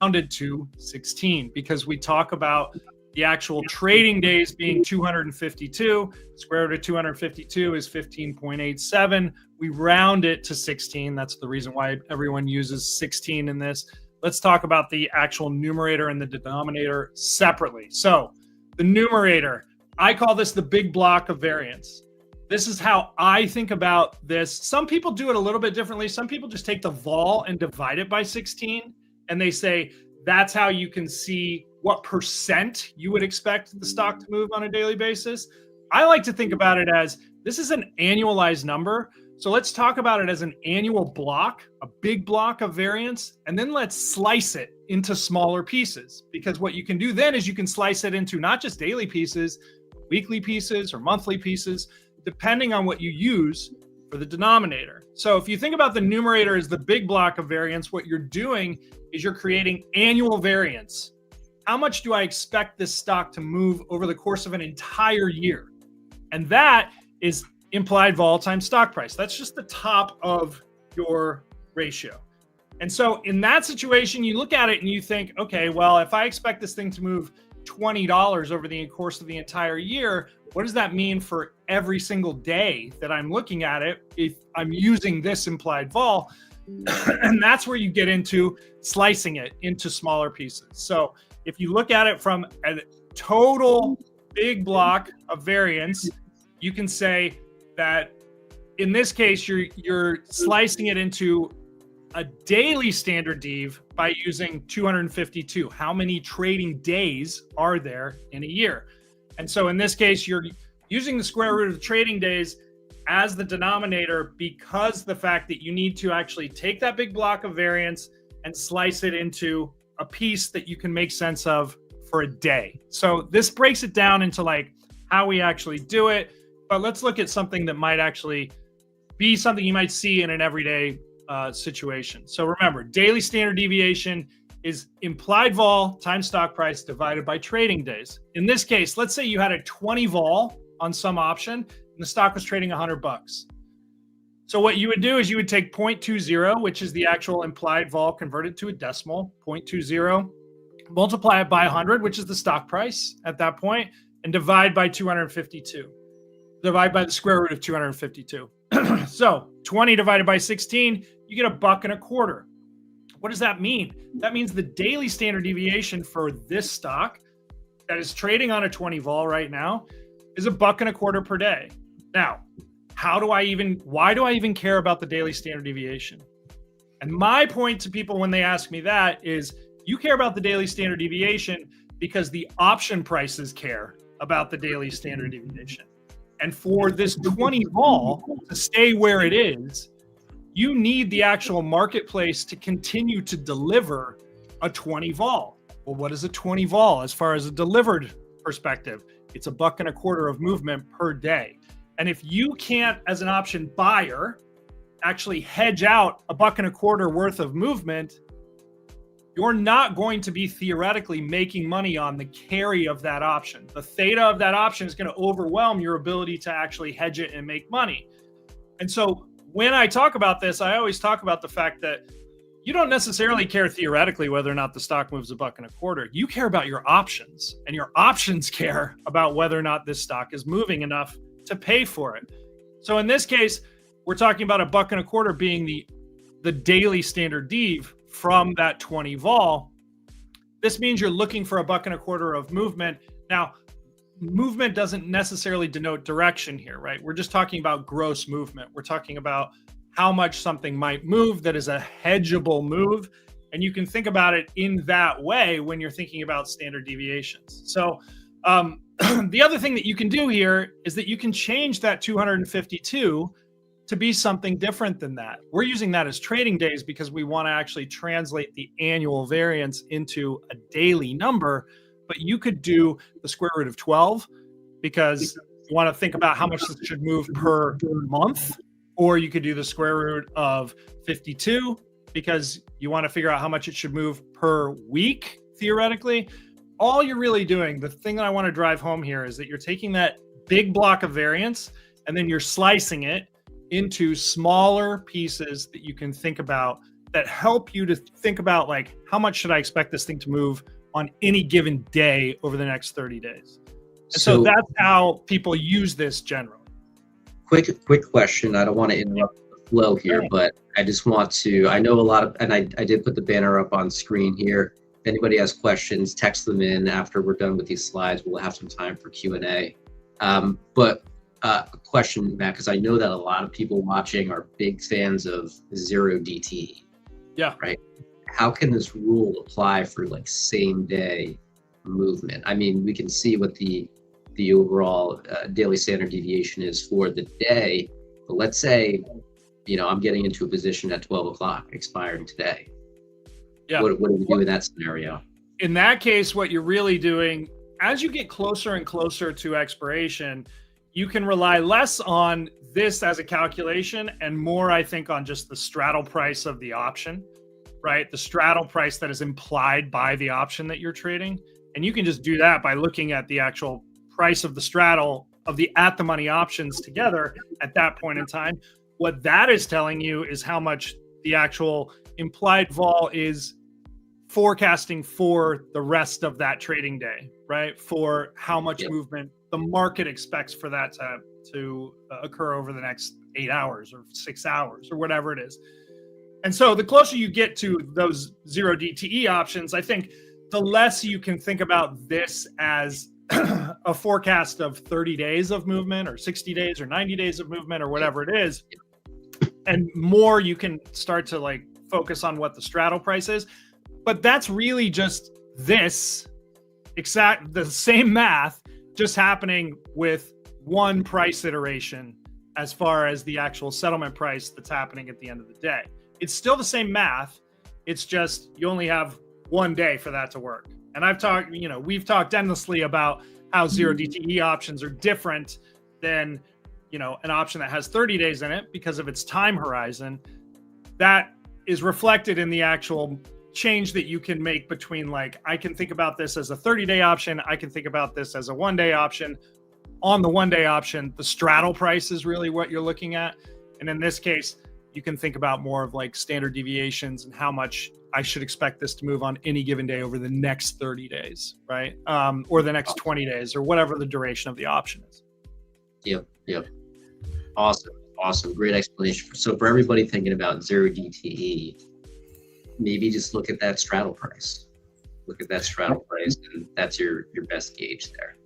Speaker 2: rounded to 16 because we talk about the actual trading days being 252. Square root of 252 is 15.87. We round it to 16. That's the reason why everyone uses 16 in this. Let's talk about the actual numerator and the denominator separately. So the numerator, I call this the big block of variance. This is how I think about this. Some people do it a little bit differently. Some people just take the vol and divide it by 16, and they say that's how you can see what percent you would expect the stock to move on a daily basis. I like to think about it as this is an annualized number. So let's talk about it as an annual block, a big block of variance, and then let's slice it into smaller pieces. Because what you can do then is you can slice it into not just daily pieces, weekly pieces or monthly pieces, depending on what you use for the denominator. So if you think about the numerator as the big block of variance, what you're doing is you're creating annual variance. How much do I expect this stock to move over the course of an entire year? And that is implied vol times stock price. That's just the top of your ratio. And so in that situation, you look at it and you think, okay, well, if I expect this thing to move $20 over the course of the entire year, what does that mean for every single day that I'm looking at it if I'm using this implied vol? And that's where you get into slicing it into smaller pieces. So if you look at it from a total big block of variance, you can say that in this case, you're slicing it into a daily standard dev by using 252. How many trading days are there in a year? And so in this case, you're using the square root of the trading days as the denominator because the fact that you need to actually take that big block of variance and slice it into a piece that you can make sense of for a day. So this breaks it down into like how we actually do it. But let's look at something that might actually be something you might see in an everyday situation. So remember, daily standard deviation is implied vol times stock price divided by trading days. In this case, let's say you had a 20 vol on some option and the stock was trading $100. So what you would do is you would take 0.20, which is the actual implied vol converted to a decimal, 0.20, multiply it by 100, which is the stock price at that point, and divide by 252. Divide by the square root of 252. So 20 divided by 16, you get $1.25. What does that mean? That means the daily standard deviation for this stock that is trading on a 20 vol right now is $1.25 per day. Now, why do I even care about the daily standard deviation? And my point to people when they ask me that is you care about the daily standard deviation because the option prices care about the daily standard deviation. And for this 20 vol to stay where it is, you need the actual marketplace to continue to deliver a 20 vol. Well, what is a 20 vol as far as a delivered perspective? It's $1.25 of movement per day. And if you can't, as an option buyer, actually hedge out $1.25 worth of movement, you're not going to be theoretically making money on the carry of that option. The theta of that option is going to overwhelm your ability to actually hedge it and make money. And so when I talk about this, I always talk about the fact that you don't necessarily care theoretically whether or not the stock moves $1.25. You care about your options, and your options care about whether or not this stock is moving enough to pay for it. So in this case, we're talking about $1.25 being the daily standard dev from that 20 vol. This means you're looking for $1.25 of movement. Now, movement doesn't necessarily denote direction here, right? We're just talking about gross movement. We're talking about how much something might move that is a hedgeable move. And you can think about it in that way when you're thinking about standard deviations. So the other thing that you can do here is that you can change that 252 to be something different than that. We're using that as trading days because we want to actually translate the annual variance into a daily number. But you could do the square root of 12 because you want to think about how much this should move per month, or you could do the square root of 52 because you want to figure out how much it should move per week, theoretically. All you're really doing, the thing that I want to drive home here is that you're taking that big block of variance and then you're slicing it into smaller pieces that you can think about that help you to think about, like, how much should I expect this thing to move on any given day over the next 30 days. And so that's how people use this generally.
Speaker 3: Quick question. I don't want to interrupt the flow here, but I just want to, I know a lot of, and I did put the banner up on screen here. If anybody has questions, text them in after we're done with these slides. We'll have some time for Q&A. But a question, Matt, because I know that a lot of people watching are big fans of 0DTE.
Speaker 2: Yeah.
Speaker 3: Right? How can this rule apply for like same day movement? I mean, we can see what the overall daily standard deviation is for the day, but let's say, I'm getting into a position at 12 o'clock expiring today.
Speaker 2: Yeah.
Speaker 3: What do we do in that scenario?
Speaker 2: In that case, what you're really doing, as you get closer and closer to expiration, you can rely less on this as a calculation and more, I think, on just the straddle price of the option, right? The straddle price that is implied by the option that you're trading. And you can just do that by looking at the actual price of the straddle of the at the money options together at that point in time. What that is telling you is how much the actual implied vol is forecasting for the rest of that trading day, right? For how much movement the market expects for that to occur over the next 8 hours or 6 hours or whatever it is. And so the closer you get to those 0DTE options, I think the less you can think about this as a forecast of 30 days of movement or 60 days or 90 days of movement or whatever it is. And more you can start to like focus on what the straddle price is. But that's really just the same math, just happening with one price iteration as far as the actual settlement price that's happening at the end of the day. It's still the same math. It's just you only have one day for that to work. And we've talked endlessly about how 0DTE options are different than, an option that has 30 days in it because of its time horizon. That is reflected in the actual change that you can make between, like, I can think about this as a 30-day option. I can think about this as a 1-day option. On the 1-day option, the straddle price is really what you're looking at. And in this case, you can think about more of like standard deviations and how much I should expect this to move on any given day over the next 30 days, right? Or the next 20 days or whatever the duration of the option is.
Speaker 3: Yep. Awesome. Great explanation. So for everybody thinking about 0DTE, maybe just look at that straddle price. And that's your best gauge there.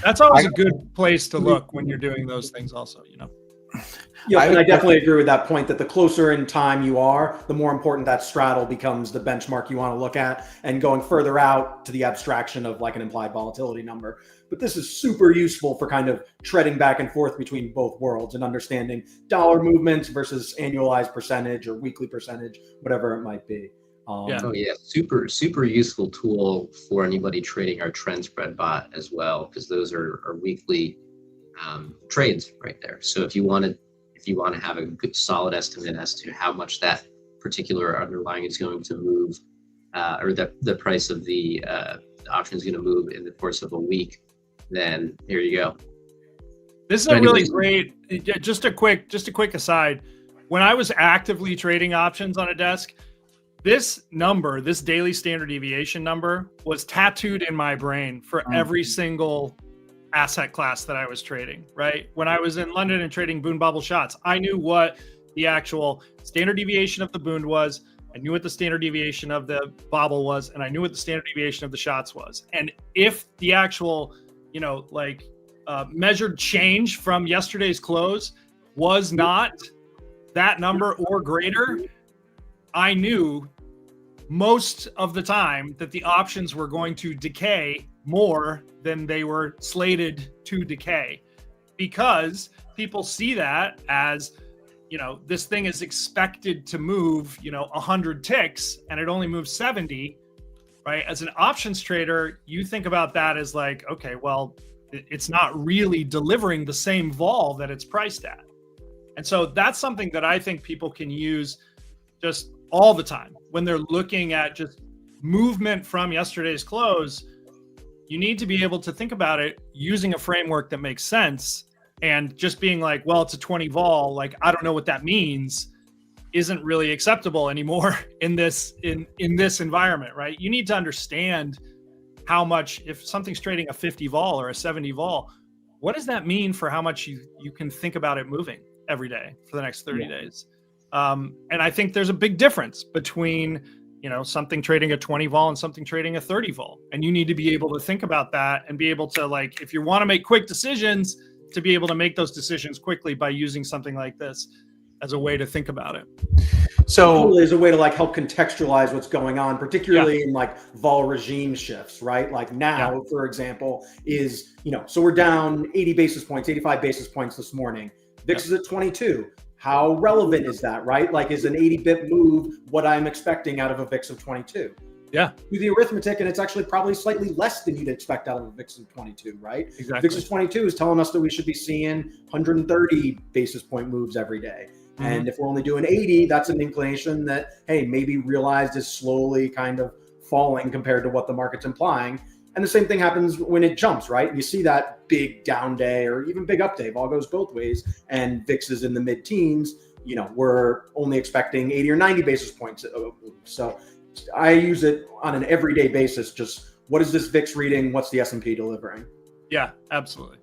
Speaker 2: That's always a good place to look when you're doing those things also,
Speaker 4: Yeah, and I definitely agree with that point that the closer in time you are, the more important that straddle becomes the benchmark you want to look at, and going further out to the abstraction of like an implied volatility number. But this is super useful for kind of treading back and forth between both worlds and understanding dollar movements versus annualized percentage or weekly percentage, whatever it might be.
Speaker 3: Super useful tool for anybody trading our trend spread bot as well, because those are weekly trades right there. So if you want to have a good solid estimate as to how much that particular underlying is going to move, or the price of the option is going to move in the course of a week, then here you go.
Speaker 2: This is a really great, just a quick aside. When I was actively trading options on a desk, this number, this daily standard deviation number, was tattooed in my brain for every single asset class that I was trading, right? When I was in London and trading Boone bubble shots, I knew what the actual standard deviation of the Boone was. I knew what the standard deviation of the bobble was, and I knew what the standard deviation of the shots was. And if the actual, measured change from yesterday's close was not that number or greater, I knew most of the time that the options were going to decay more than they were slated to decay, because people see that as this thing is expected to move, 100 ticks and it only moves 70, right? As an options trader, you think about that as like, okay, well, it's not really delivering the same vol that it's priced at. And so that's something that I think people can use just all the time when they're looking at just movement from yesterday's close. You need to be able to think about it using a framework that makes sense, and just being like, well, it's a 20 vol, like, I don't know what that means, isn't really acceptable anymore in this environment, right? You need to understand how much, if something's trading a 50 vol or a 70 vol, what does that mean for how much you can think about it moving every day for the next 30 days? And I think there's a big difference between, something trading a 20 vol and something trading a 30 vol. And you need to be able to think about that and be able to, like, if you want to make quick decisions, to be able to make those decisions quickly by using something like this as a way to think about it.
Speaker 4: So there's a way to like help contextualize what's going on, particularly in like vol regime shifts, right? Like now, for example, is, so we're down 80 basis points, 85 basis points this morning. VIX is at 22. How relevant is that, right? Like, is an 80 bip move what I'm expecting out of a VIX of 22?
Speaker 2: Yeah.
Speaker 4: Do the arithmetic, and it's actually probably slightly less than you'd expect out of a VIX of 22, right?
Speaker 2: Exactly.
Speaker 4: VIX of 22 is telling us that we should be seeing 130 basis point moves every day. Mm-hmm. And if we're only doing 80, that's an inclination that, hey, maybe realized is slowly kind of falling compared to what the market's implying. And the same thing happens when it jumps, right? You see that big down day or even big up day, all goes both ways, and VIX is in the mid-teens. We're only expecting 80 or 90 basis points. So I use it on an everyday basis. Just what is this VIX reading? What's the S&P delivering?
Speaker 2: Yeah, absolutely.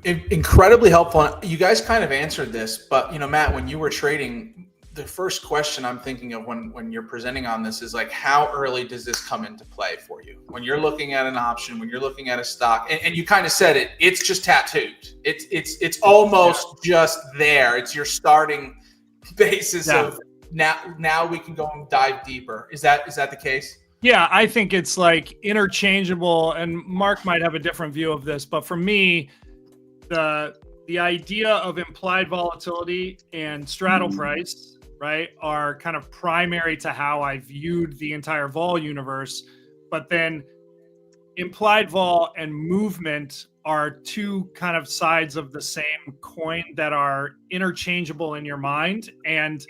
Speaker 1: Incredibly helpful. You guys kind of answered this, but Matt, when you were trading, the first question I'm thinking of when you're presenting on this is like, how early does this come into play for you? When you're looking at an option, when you're looking at a stock, and you kind of said it, it's just tattooed. It's almost just there. It's your starting basis of now we can go and dive deeper. Is that the case?
Speaker 2: Yeah, I think it's like interchangeable, and Mark might have a different view of this, but for me, the idea of implied volatility and straddle price, right, are kind of primary to how I viewed the entire vol universe. But then implied vol and movement are two kind of sides of the same coin that are interchangeable in your mind. And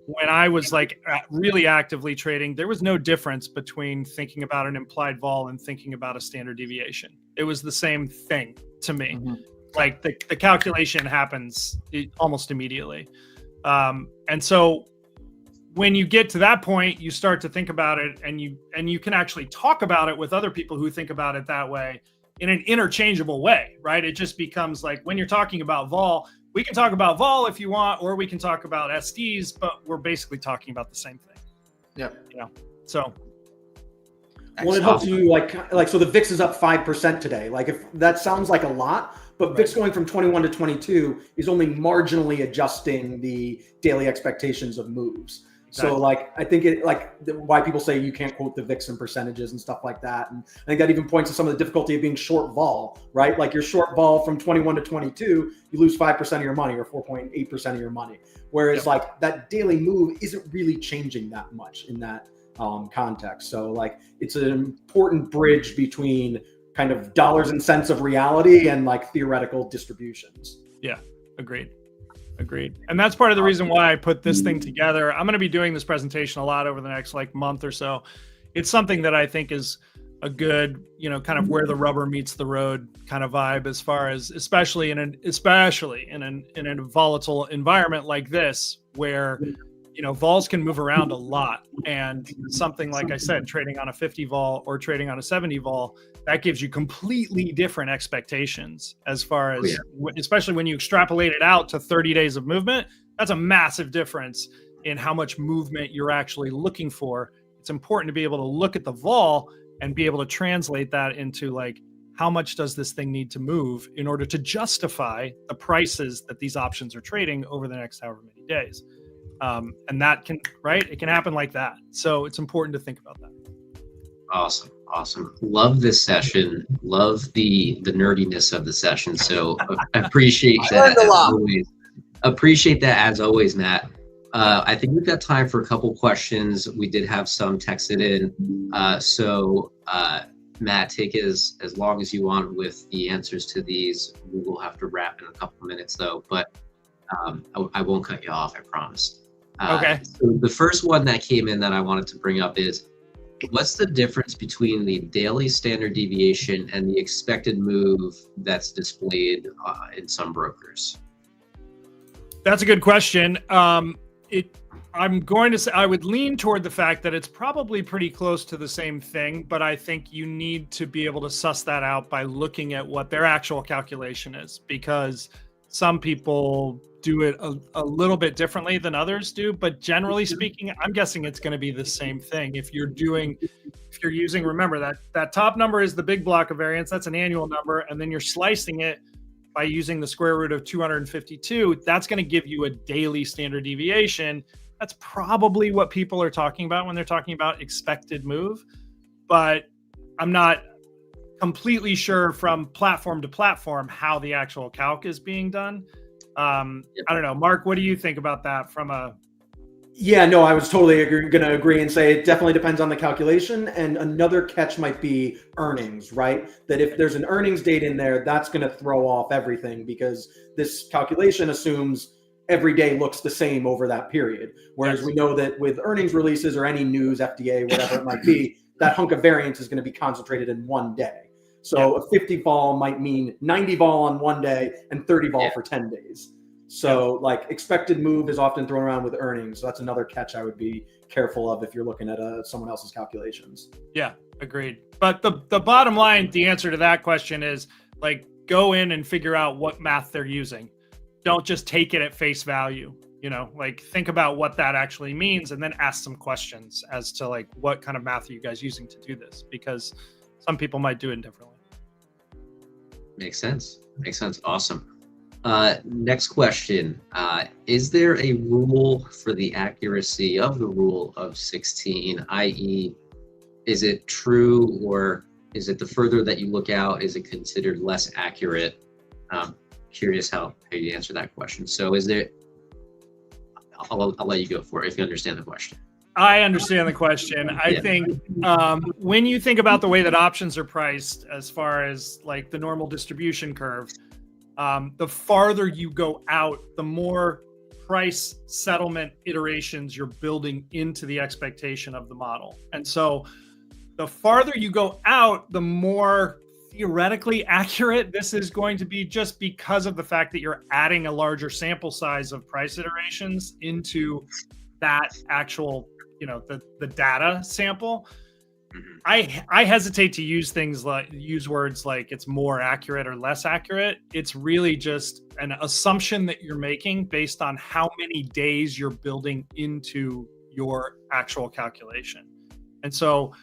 Speaker 2: when I was like really actively trading, there was no difference between thinking about an implied vol and thinking about a standard deviation. It was the same thing to me. Mm-hmm. Like the calculation happens almost immediately. And so when you get to that point, you start to think about it, and you can actually talk about it with other people who think about it that way in an interchangeable way, right? It just becomes like, when you're talking about vol, we can talk about vol if you want, or we can talk about SDs, but we're basically talking about the same thing.
Speaker 1: Yeah.
Speaker 2: So.
Speaker 4: Well, it helps you like, so the VIX is up 5% today. Like, if that sounds like a lot, but VIX going from 21 to 22 is only marginally adjusting the daily expectations of moves. Exactly. So like, I think why people say you can't quote the VIX in percentages and stuff like that. And I think that even points to some of the difficulty of being short vol, right? Like, your short vol from 21 to 22, you lose 5% of your money or 4.8% of your money. Whereas like that daily move isn't really changing that much in that context. So like, it's an important bridge between kind of dollars and cents of reality and like theoretical distributions.
Speaker 2: Yeah, agreed. And that's part of the reason why I put this thing together. I'm going to be doing this presentation a lot over the next like month or so. It's something that I think is a good, kind of where the rubber meets the road kind of vibe, as far as especially in a volatile environment like this, where vols can move around a lot, and something like I said, trading on a 50 vol or trading on a 70 vol, that gives you completely different expectations as far as, especially when you extrapolate it out to 30 days of movement. That's a massive difference in how much movement you're actually looking for. It's important to be able to look at the vol and be able to translate that into like, how much does this thing need to move in order to justify the prices that these options are trading over the next however many days. And that can, it can happen like that. So it's important to think about that.
Speaker 3: Awesome. Love this session. Love the nerdiness of the session. So I appreciate that.
Speaker 1: I learned a lot.
Speaker 3: Appreciate that as always, Matt. I think we've got time for a couple questions. We did have some texted in. Matt, take as long as you want with the answers to these. We will have to wrap in a couple of minutes though, but I won't cut you off, I promise.
Speaker 2: Okay.
Speaker 3: So the first one that came in that I wanted to bring up is, what's the difference between the daily standard deviation and the expected move that's displayed in some brokers?
Speaker 2: That's a good question. I'm going to say I would lean toward the fact that it's probably pretty close to the same thing, but I think you need to be able to suss that out by looking at what their actual calculation is, because some people do it a little bit differently than others do. But generally speaking, I'm guessing it's going to be the same thing. If you're using, remember that top number is the big block of variance. That's an annual number. And then you're slicing it by using the square root of 252. That's going to give you a daily standard deviation. That's probably what people are talking about when they're talking about expected move, but I'm not completely sure from platform to platform how the actual calc is being done. I don't know, Mark, what do you think about that from a...
Speaker 4: Yeah, no, I was totally going to agree and say it definitely depends on the calculation. And another catch might be earnings, right? That if there's an earnings date in there, that's going to throw off everything, because this calculation assumes every day looks the same over that period. Whereas we know that with earnings releases or any news, FDA, whatever it might be, that hunk of variance is going to be concentrated in one day. So a 50 vol might mean 90 vol on one day and 30 vol for 10 days. So like expected move is often thrown around with earnings. So that's another catch I would be careful of if you're looking at someone else's calculations.
Speaker 2: Yeah, agreed. But the bottom line, the answer to that question is like, go in and figure out what math they're using. Don't just take it at face value, like think about what that actually means and then ask some questions as to like, what kind of math are you guys using to do this? Because some people might do it differently.
Speaker 3: Makes sense. Awesome. Next question. Is there a rule for the accuracy of the rule of 16, i.e. is it true, or is it the further that you look out, is it considered less accurate? Curious how you answer that question. So is there, I'll let you go for it if you understand the question.
Speaker 2: I understand the question. I think when you think about the way that options are priced, as far as like the normal distribution curve, the farther you go out, the more price settlement iterations you're building into the expectation of the model. And so the farther you go out, the more theoretically accurate this is going to be, just because of the fact that you're adding a larger sample size of price iterations into that actual, the data sample. I hesitate to use words like it's more accurate or less accurate. It's really just an assumption that you're making based on how many days you're building into your actual calculation. And so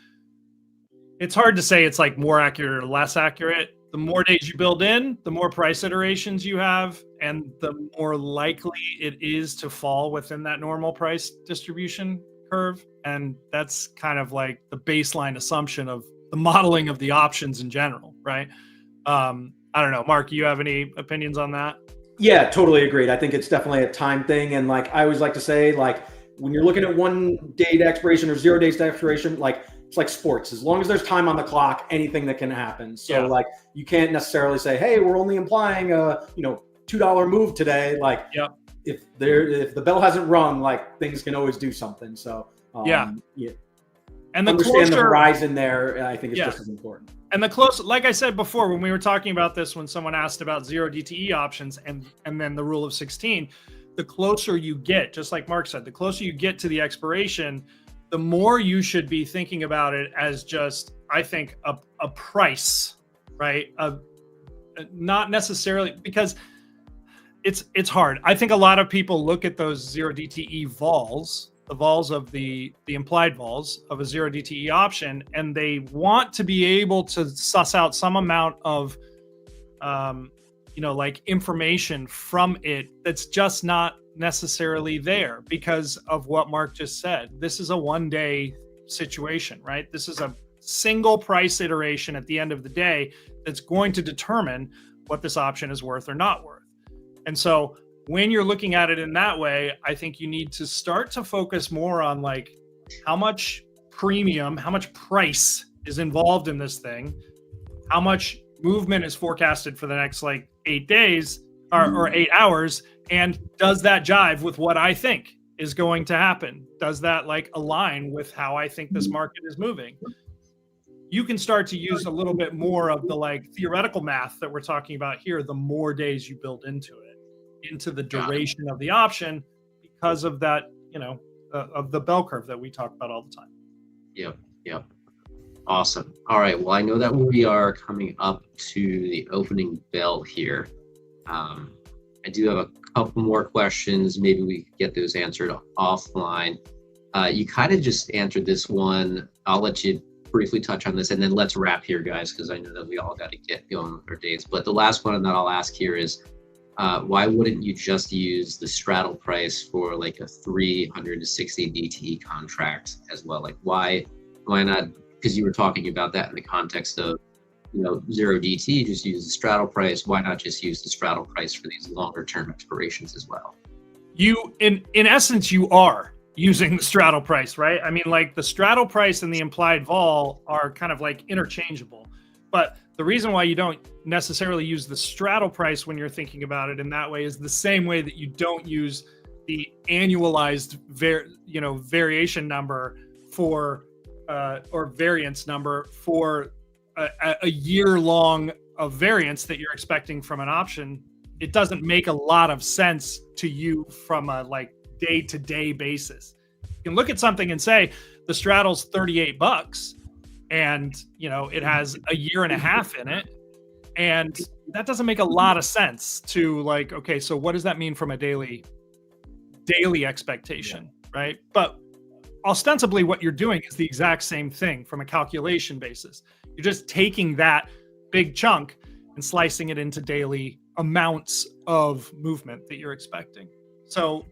Speaker 2: it's hard to say it's like more accurate or less accurate. The more days you build in, the more price iterations you have, and the more likely it is to fall within that normal price distribution curve. And that's kind of like the baseline assumption of the modeling of the options in general, right? I don't know, Mark, you have any opinions on that?
Speaker 4: Yeah, totally agreed. I think it's definitely a time thing. And like, I always like to say, like, when you're looking at 1 day to expiration or 0 days to expiration, like, it's like sports. As long as there's time on the clock, anything that can happen. So like, you can't necessarily say, hey, we're only implying a, $2 move today. Like, if the bell hasn't rung, like, things can always do something. So and the understand the horizon there, I think is just as important.
Speaker 2: And the closer, like I said before, when we were talking about this, when someone asked about 0 DTE options and then the rule of 16, the closer you get, just like Mark said, the closer you get to the expiration, the more you should be thinking about it as just, I think, a price, right? Not necessarily, because it's hard. I think a lot of people look at those 0 DTE vols, the vols of the implied vols of a 0 DTE option, and they want to be able to suss out some amount of, like information from it that's just not necessarily there because of what Mark just said. This is a 1 day situation, right? This is a single price iteration at the end of the day that's going to determine what this option is worth or not worth. And so when you're looking at it in that way, I think you need to start to focus more on like how much premium, how much price is involved in this thing, how much movement is forecasted for the next like 8 days or 8 hours, and does that jive with what I think is going to happen? Does that like align with how I think this market is moving? You can start to use a little bit more of the like theoretical math that we're talking about here, the more days you build into it, into the duration of the option, because of that, you know, of the bell curve that we talk about all the time.
Speaker 3: Yep. Awesome. All right. Well, I know that we are coming up to the opening bell here. I do have a couple more questions. Maybe we could get those answered offline. You kind of just answered this one. I'll let you briefly touch on this, and then let's wrap here, guys, because I know that we all got to get going with our dates. But the last one that I'll ask here is, why wouldn't you just use the straddle price for like a 360 DTE contract as well? Like why not? Because you were talking about that in the context of, you know, 0 DT, just use the straddle price. Why not just use the straddle price for these longer term expirations as well?
Speaker 2: You, in essence, you are using the straddle price, right? I mean, like the straddle price and the implied vol are kind of like interchangeable. But the reason why you don't necessarily use the straddle price when you're thinking about it in that way is the same way that you don't use the annualized variation number for or variance number for a year long of variance that you're expecting from an option. It doesn't make a lot of sense to you from a like day-to-day basis. You can look at something and say the straddle's $38 and, you know, it has a year and a half in it, and that doesn't make a lot of sense to like, okay, so what does that mean from a daily expectation, right? But ostensibly what you're doing is the exact same thing from a calculation basis. You're just taking that big chunk and slicing it into daily amounts of movement that you're expecting. So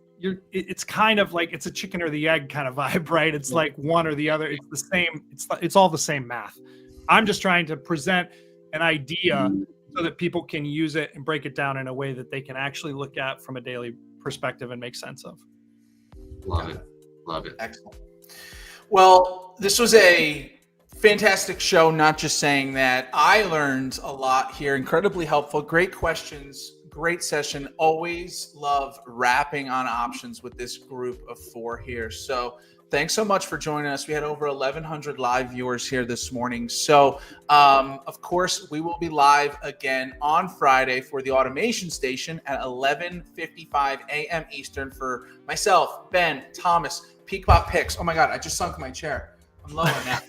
Speaker 2: it's kind of like it's a chicken or the egg kind of vibe, right? It's like one or the other. It's the same. It's all the same math. I'm just trying to present an idea so that people can use it and break it down in a way that they can actually look at from a daily perspective and make sense of.
Speaker 3: Love it.
Speaker 1: Excellent. Well, this was a fantastic show. Not just saying that. I learned a lot here. Incredibly helpful. Great questions. Great session. Always love wrapping on options with this group of 4 here. So thanks so much for joining us. We had over 1,100 live viewers here this morning. So of course, we will be live again on Friday for the Automation Station at 11:55 a.m. Eastern for myself, Ben, Thomas, PeakBot Picks. Oh my God, I just sunk my chair. I'm lower now.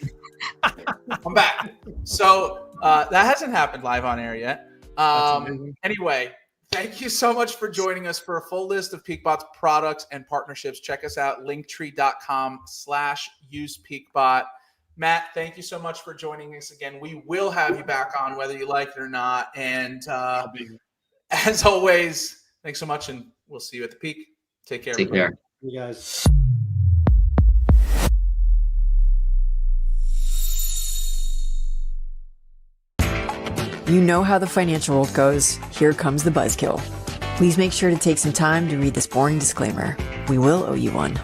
Speaker 1: I'm back. So that hasn't happened live on air yet. Anyway, thank you so much for joining us. For a full list of PeakBot's products and partnerships, check us out, linktree.com/usepeakbot. Matt, thank you so much for joining us again. We will have you back on whether you like it or not. And as always, thanks so much, and we'll see you at the Peak. Take care.
Speaker 3: Take care.
Speaker 4: You guys.
Speaker 5: You know how the financial world goes. Here comes the buzzkill. Please make sure to take some time to read this boring disclaimer. We will owe you one.